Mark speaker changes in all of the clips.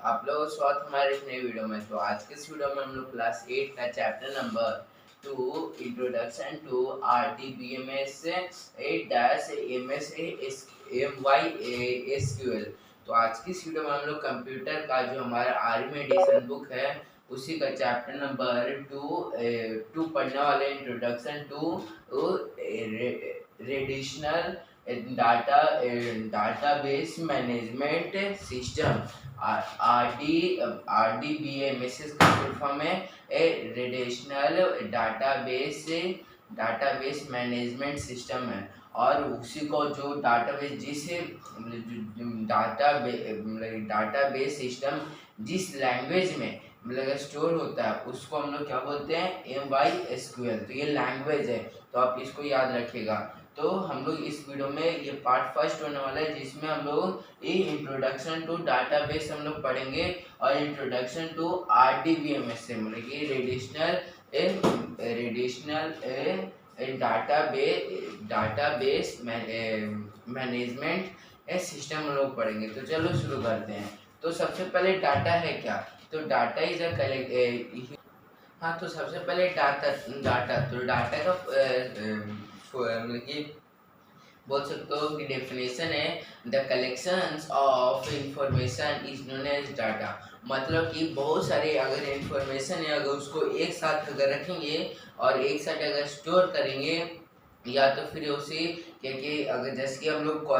Speaker 1: आप लोगों का स्वागत हमारे एक नई वीडियो में। तो आज के इस वीडियो में हम लोग क्लास 8 का chapter number 2 introduction to RDBMS 8-MSAMYSQL। तो आज की इस वीडियो में हम लोग कंप्यूटर का जो हमारा आर्मी एडिशन बुक है उसी का चैप्टर नंबर 2 पढ़ने वाले introduction to relational data database management system. RDBMS का फुल फॉर्म है रिलेशनल डाटाबेस मैनेजमेंट सिस्टम है। और उसी को जो डाटाबेस डाटाबेस सिस्टम जिस लैंग्वेज में स्टोर होता है उसको हम लोग क्या बोलते हैं MySQL। तो ये लैंग्वेज है, तो आप इसको याद रखिएगा। तो हम लोग इस वीडियो में ये पार्ट फर्स्ट होने वाला है जिसमें हम लोग ये इंट्रोडक्शन टू डाटाबेस हम लोग पढ़ेंगे और इंट्रोडक्शन टू RDBMS से मतलब कि रेडिशनल डाटाबेस मैनेजमेंट सिस्टम हम लोग पढ़ेंगे। तो चलो शुरू करते हैं। तो सबसे पहले डाटा है क्या? तो डाटा इज अ कलेक्ट। हाँ, तो सबसे पहले डाटा का मतलब कि बोल सकते हो कि डेफिनेशन है the collections of information is known as data. मतलब कि बहुत सारे अगर इंफॉर्मेशन है, अगर उसको एक साथ अगर रखेंगे और एक साथ अगर स्टोर करेंगे या तो फिर उसे क्या कि अगर जैसे कि हम लोग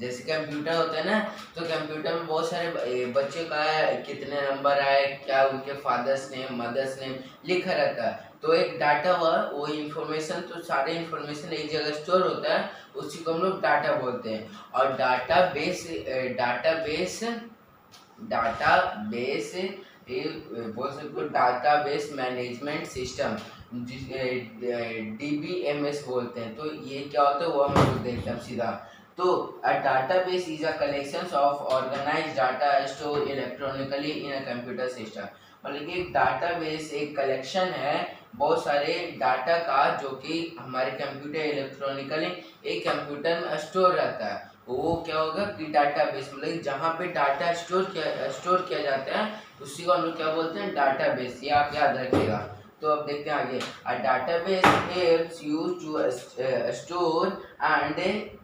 Speaker 1: जैसे कंप्यूटर होता है ना, तो कंप्यूटर में बहुत सारे बच्चे का कितने नंबर आए, क्या उनके फादर्स नेम मदर्स नेम लिखा रहता है। तो एक डाटा हुआ वो इंफॉर्मेशन, तो सारे इंफॉर्मेशन एक जगह स्टोर होता है, उसी को हम लोग डाटा बोलते हैं। और डाटाबेस बोल सकते हो डाटाबेस मैनेजमेंट सिस्टम DBMS बोलते हैं। तो ये क्या होता है वो हम लोग देखते हैं सीधा। तो a database is a collection of organized data stored electronically in a computer system। मतलब कि एक डाटाबेस एक कलेक्शन है बहुत सारे डाटा का जो कि हमारे कंप्यूटर इलेक्ट्रॉनिकली एक कंप्यूटर में स्टोर रहता है। वो क्या होगा कि डाटाबेस मतलब जहाँ पे डाटा स्टोर किया जाता है उसी को हम लोग क्या बोलते हैं डाटाबेस। ये आप याद रखिएगा। तो अब देखते हैं आगे। A database helps you to store and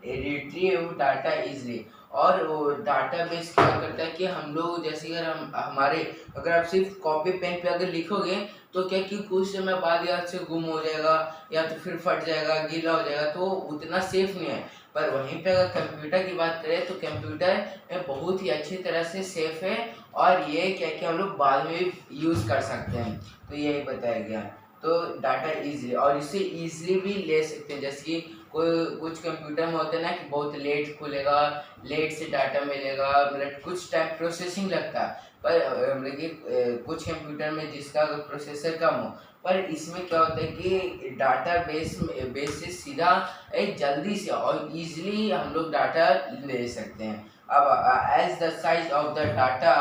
Speaker 1: retrieve data easily. और वो डाटाबेस क्या करता है कि हम लोग जैसे अगर आप सिर्फ कॉपी पेन पे अगर लिखोगे तो क्या कि कुछ समय बाद याद से गुम हो जाएगा या तो फिर फट जाएगा, गीला हो जाएगा, तो उतना सेफ नहीं है। पर वहीं पे अगर कंप्यूटर की बात करें तो कंप्यूटर बहुत ही अच्छी तरह से सेफ है और ये क्या कि हम लोग बाद में भी यूज़ कर सकते हैं। तो यही बताया गया। तो डाटा इजीली और इसे इजीली भी ले सकते हैं। जैसे कि कोई कुछ कंप्यूटर में होता है ना कि बहुत लेट खुलेगा, लेट से डाटा मिलेगा, मतलब कुछ टाइम प्रोसेसिंग लगता है। पर मतलब कि कुछ कंप्यूटर में जिसका प्रोसेसर कम हो, पर इसमें क्या होता है कि डाटा बेस से सीधा जल्दी से और इजीली हम लोग डाटा ले सकते हैं। अब as the size of the data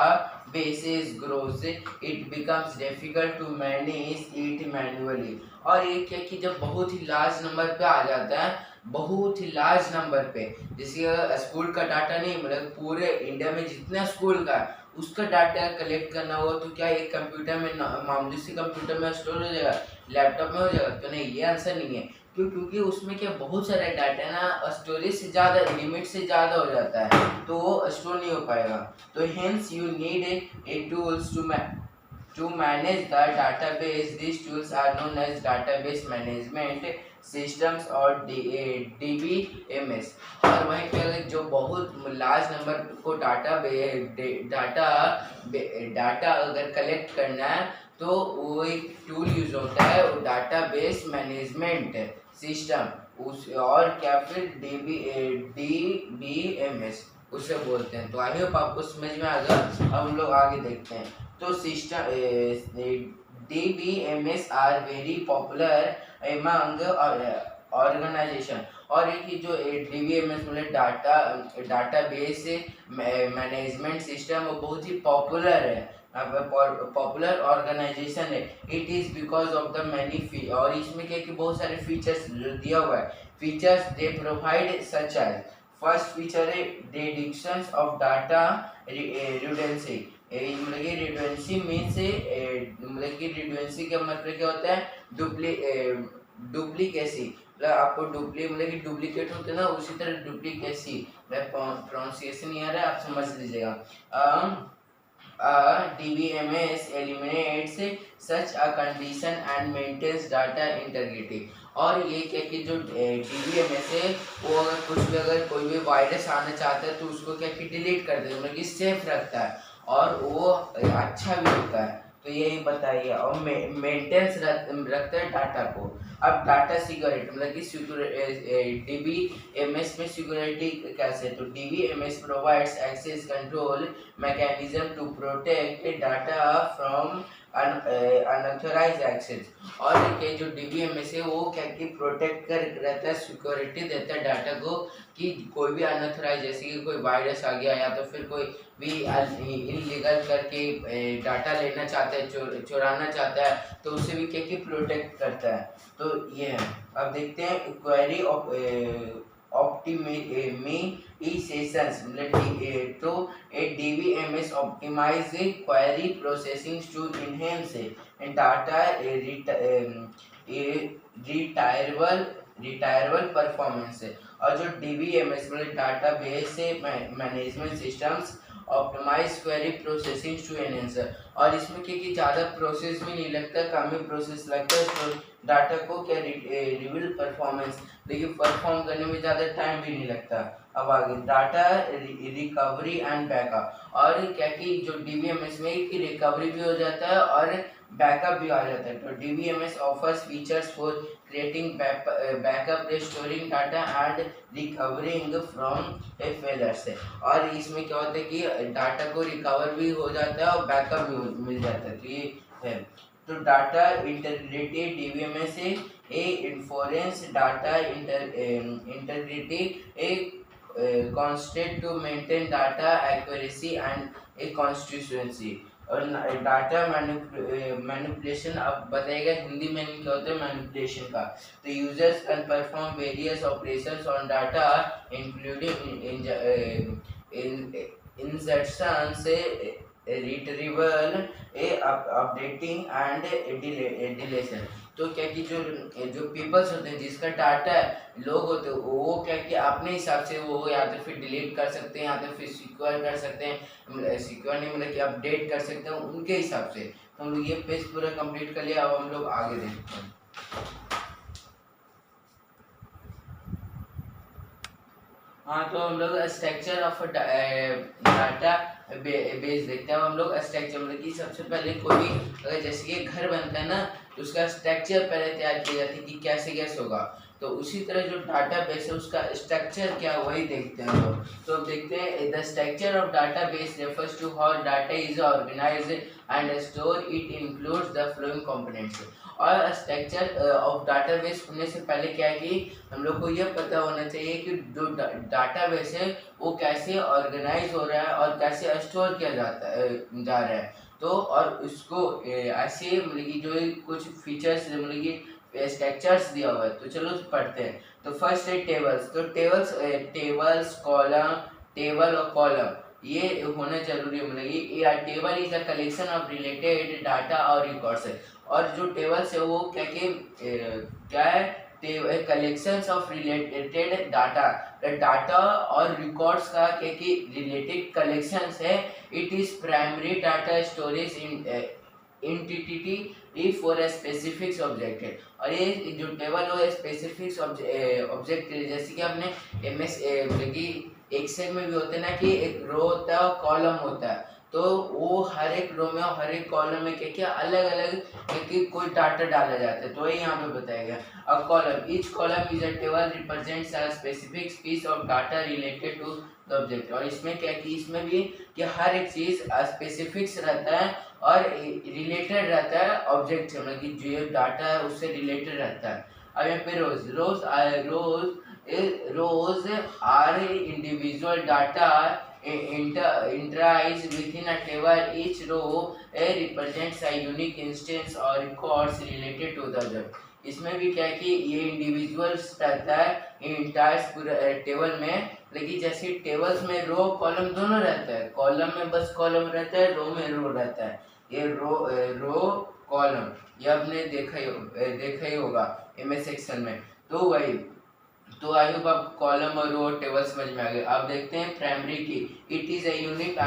Speaker 1: bases grows it becomes difficult to manage it manually। और ये क्या कि जब बहुत ही लार्ज नंबर पे आ जाता है, बहुत ही लार्ज नंबर पे, जैसे स्कूल का डाटा नहीं मतलब पूरे इंडिया में जितना स्कूल का उसका डाटा कलेक्ट करना हो तो क्या एक कंप्यूटर में मामूली से कंप्यूटर में स्टोर हो जाएगा, लैपटॉप में हो जाएगा? तो नहीं, ये आंसर नहीं है। क्योंकि उसमें क्या बहुत सारा डाटा ना स्टोरेज से ज़्यादा लिमिट से ज़्यादा हो जाता है, तो वो स्टोर नहीं हो पाएगा। तो hence you need a tools to manage the database। These tools are known as database management systems और DBMS। और वहीं पे जो बहुत लार्ज नंबर को डाटा अगर कलेक्ट करना है तो वो एक टूल यूज होता है, वो डाटाबेस मैनेजमेंट सिस्टम उस और क्या फिर DBMS उसे बोलते हैं। तो आई होप आपको समझ में आ गया। अब हम लोग आगे देखते हैं। तो system DBMS are very popular among organization. और एक जो DBMS मतलब डाटाबेस मैनेजमेंट सिस्टम वो बहुत ही पॉपुलर है, पॉपुलर ऑर्गेनाइजेशन है। It is because of the many और इसमें क्या कि बहुत सारे फीचर्स दिया हुआ है। Features they provide such as first feature है डिडक्शन ऑफ डाटा रिडंडेंसी। मतलब कि रिडंडेंसी मीन्स मतलब कि रिडंडेंसी का मतलब क्या होता है, डुप्लीकेसी। मतलब आपको मतलब कि डुप्लीकेट होते हैं ना, उसी तरह डुप्लीकेसी, प्रोनाउंसिएशन नहीं आ रहा है, आप समझ लीजिएगा। DBMS eliminates such a condition and maintains data integrity। और ये क्या कि जो DBMS है वो अगर कोई भी वायरस आना चाहता है तो उसको क्या कि डिलीट कर देता है, मतलब कि सेफ रखता है और वो अच्छा भी होता है। तो यही बताइए, और मेंटेनेंस रखता है डाटा को। अब डाटा सिक्योरिटी मतलब कि DBMS में सिक्योरिटी कैसे, तो DBMS provides access control mechanism to protect data from unauthorized access। और ये जो DBMS है वो क्या कि प्रोटेक्ट कर रहता है, सिक्योरिटी देता है डाटा को, कि कोई भी अनऑथराइज, जैसे कि कोई वायरस आ गया या तो फिर कोई भी इनलीगल करके डाटा लेना चाहता है, चुराना चाहता है, तो उसे भी क्या कि प्रोटेक्ट करता है। तो ये है। अब देखते हैं क्वेरी optimizations मतलब तो a DBMS optimize query processing to enhance data retrieval performance है। और जो DBMS मतलब database management systems optimize query processing to enhance. और इसमें क्या कि ज़्यादा प्रोसेस भी नहीं लगता, कम ही प्रोसेस लगता है, तो डाटा को क्या रिवील परफॉर्मेंस, लेकिन परफॉर्म करने में ज़्यादा टाइम भी नहीं लगता। अब आगे डाटा रिकवरी एंड बैकअप। और क्या कि जो DBMS में कि रिकवरी भी हो जाता है और बैकअप भी आ जाता है। तो DBMS offers features for creating backup, restoring data and recovering from failure से। और इसमें क्या होता है कि डाटा को रिकवर भी हो जाता है और बैकअप भी मिल जाता है। तो ये है। तो डाटा इंटीग्रिटी DBMS है a enforce data integrity, a constraint to maintain data accuracy and a consistency। और डाटा मैनिपुलेशन, अब बताइएगा हिंदी में क्या होता है मैनिपुलेशन का। तो users can perform various operations on data including insertion से रिट्रीवल, अपडेटिंग एंड डिलेशन। तो क्या कि जो पीपल्स होते हैं जिसका डाटा है, लोग होते हैं, वो क्या कि अपने हिसाब से वो या तो फिर डिलीट कर सकते हैं या तो फिर सिक्योर कर सकते हैं, सिक्योर नहीं मतलब कि अपडेट कर सकते हैं उनके हिसाब से। तो हम लोग ये पेज पूरा कंप्लीट कर लिया। अब हम लोग आगे देखते हैं। हाँ, तो हम लोग स्ट्रक्चर ऑफ डाटा बेस देखते हैं। हम लोग स्ट्रक्चर मतलब कि सबसे पहले कोई अगर जैसे कि घर बनता है ना, तो उसका स्ट्रक्चर पहले तैयार किया जाता है कि कैसे कैसे होगा। तो उसी तरह जो डाटा बेस है उसका स्ट्रक्चर क्या है वही देखते हैं हम लोग। तो देखते हैं the structure of database refers to how data is organized and store, it includes the following components. और स्ट्रक्चर ऑफ डाटाबेस होने से पहले क्या है कि हम लोग को यह पता होना चाहिए कि जो डाटाबेस है वो कैसे ऑर्गेनाइज हो रहा है और कैसे स्टोर किया जा रहा है। तो और उसको ऐसे मतलब कि जो कुछ फीचर्स मतलब कि स्ट्रक्चर्स दिया हुआ है, तो चलो पढ़ते हैं। तो फर्स्ट है टेबल्स। तो टेबल्स कॉलम, टेबल और कॉलम ये होना जरूरी है। मतलब कि table is a collection of related data और रिकॉर्ड्स है। और जो टेबल्स है वो क्या है, कलेक्शंस ऑफ रिलेटेड डाटा और रिकॉर्ड्स का क्या कि रिलेटेड कलेक्शंस है। It is primary data storage entity for a specific object है। और ये जो टेबल हो स्पेसिफिक ऑब्जेक्ट, जैसे कि आपने मतलब कि एक्सेल में भी होते हैं ना कि एक रो होता है और कॉलम होता है, तो वो हर एक रो में और हर एक कॉलम में क्या क्या अलग अलग कोई डाटा डाला जाता है। तो ये यहाँ पे बताया गया। अब column, each column is a table represents a specific piece of data related to the object. और इसमें क्या कि इसमें भी कि हर एक चीज स्पेसिफिक्स रहता है और रिलेटेड रहता है ऑब्जेक्ट से, मतलब कि जो डाटा है उससे रिलेटेड रहता है। अब यहाँ पे rows are individual data interized within a table. Each row represents a unique instance or records related to the object। इसमें भी क्या है कि ये इंडिविजुअल्स रहता है इंटायर पूरे टेबल में, लेकिन जैसे टेबल्स में रो कॉलम दोनों रहता है, कॉलम में बस कॉलम रहता है, रो में रो रहता है। ये रो कॉलम ये आपने देखा ही होगा एमएस सेक्शन में। तो वही, तो आई होप आप कॉलम और रो टेबल समझ में आ गए। अब देखते हैं प्राइमरी की। It is a unique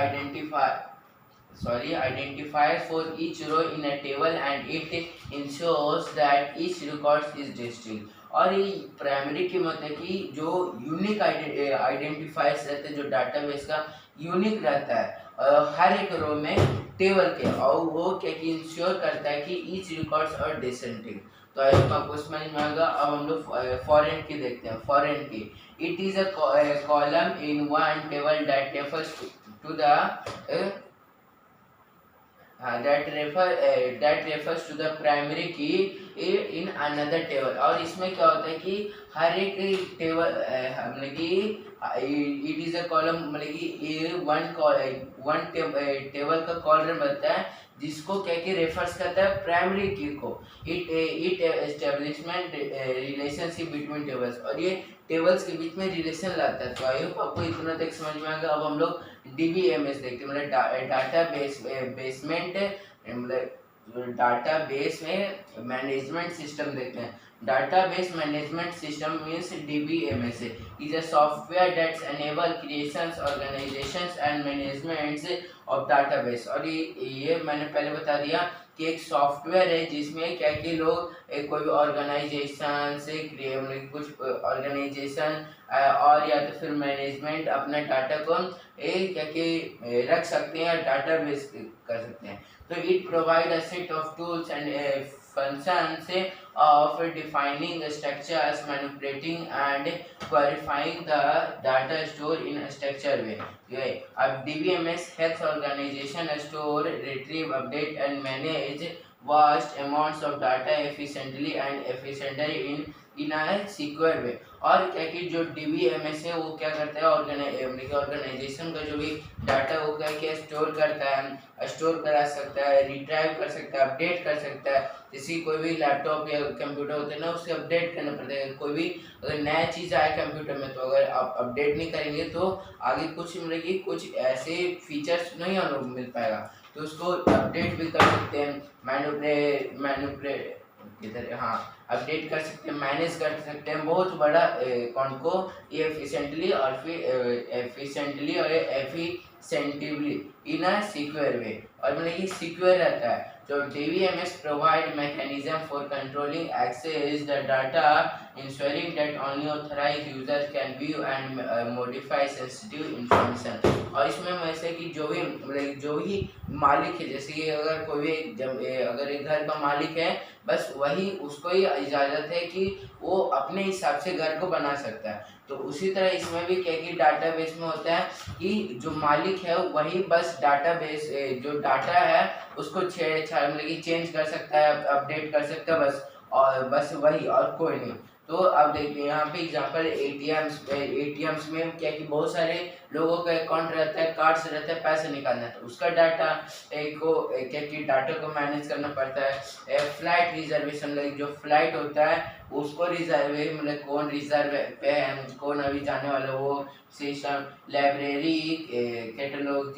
Speaker 1: identifier for each row in a table and it ensures that each record is distinct। और ये प्राइमरी की मतलब कि जो यूनिक आइडेंटिफायर्स रहते हैं, जो डाटाबेस का यूनिक रहता है हर एक रो में टेबल के, और वो क्या कि इंश्योर करता है कि ईच रिकॉर्ड्स आर डिस्टिंक्ट। तो आई होप आपको समझ में आएगा। अब हम लोग फॉरेन की देखते हैं। Foreign key, it is a column in one table that refers to the that refers to the primary key in another table। और इसमें क्या होता है कि हर एक टेबल मतलब कि इट इज अ कॉलम मतलब कि वन टेबल का कॉलम बनता है जिसको क्या कि रेफर्स करता है प्राइमरी की को। It establishment relationship between tables, और ये टेबल्स के बीच में रिलेशन लाता है। तो आई होप आपको इतना तक समझ में आ गया। अब हम लोग डीबीएमएस देखते हैं, मतलब डाटा बेसमेंट मतलब डाटा बेस में मैनेजमेंट सिस्टम देखते हैं। Database management system means DBMS is a software that enable creations, organizations and management of database। और ये मैंने पहले बता दिया कि एक सॉफ्टवेयर है जिसमें क्या कि लोग कोई ऑर्गेनाइजेशन से कुछ ऑर्गेनाइजेशन और या तो फिर मैनेजमेंट अपना डाटा को क्या कि रख सकते हैं, डाटाबेस कर सकते हैं। तो it provide a set of tools and functions of defining structures, manipulating and qualifying the data stored in a structured way। अब DBMS helps organization store, retrieve, update and manage vast amounts of data efficiently in a secure way। और क्या कि जो DBMS है वो क्या करता है, ऑर्गेनाइजेशन का जो भी डाटा वो क्या क्या स्टोर करता है, स्टोर करा सकता है, रिट्राइव कर सकता है, अपडेट कर सकता है। जैसे कोई भी लैपटॉप या कंप्यूटर होते हैं ना, उससे अपडेट करना पड़ता है। कोई भी अगर नया चीज़ आए कंप्यूटर में, तो अगर आप अपडेट नहीं करेंगे तो आगे कुछ मिलेगी, कुछ ऐसे फीचर्स नहीं हम लोग मिल पाएगा। तो उसको अपडेट भी कर सकते हैं, मैनुपलेट हाँ अपडेट कर सकते हैं, मैनेज कर सकते हैं बहुत बड़ा अकाउंट को ये एफिशिएंटली और एफिशिएंटली इन अ सिक्योर वे। और मतलब ये सिक्योर रहता है। जो DBMS provide mechanism for controlling access the data, ensuring that only authorized users can view and modify sensitive information। और इसमें वैसे कि जो भी मालिक है, जैसे कि अगर कोई भी अगर एक घर का मालिक है, बस वही उसको ही इजाज़त है कि वो अपने हिसाब से घर को बना सकता है। तो उसी तरह इसमें भी क्या कि डाटाबेस में होता है कि जो मालिक है वही बस डाटाबेस जो डाटा है उसको छेड़छाड़ मतलब कि चेंज कर सकता है, अपडेट कर सकता है बस, और बस वही और कोई नहीं। तो अब देखिए यहाँ पे एग्जांपल एटीएम्स में क्या कि बहुत सारे लोगों का अकाउंट रहता है, कार्ड्स रहता है, पैसे निकालना है, तो उसका डाटा क्या कि डाटा को मैनेज करना पड़ता है। फ्लाइट रिजर्वेशन जो फ्लाइट होता है उसको रिजर्व मतलब कौन रिजर्व पे है, कौन अभी जाने वाला, वो सिस्टम, लाइब्रेरी, कैटलॉग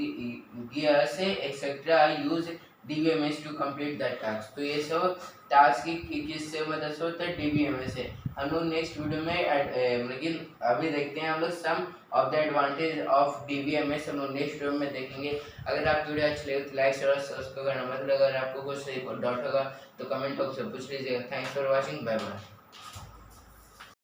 Speaker 1: से etcetera use DBMS to complete that task. तो ये सब टास्क की किससे मदद से होता है, DBMS से। हम लोग नेक्स्ट वीडियो में लेकिन अभी देखते हैं हम लोग some of the advantage of DBMS हम लोग नेक्स्ट वीडियो में देखेंगे। अगर आपको वीडियो अच्छी लगे तो लाइक शेयर और सब्सक्राइब करना मत भूलिएगा। अगर आपको कुछ डाउट होगा तो कमेंट बॉक्स में पूछ लीजिएगा। Thanks for watching, bye bye.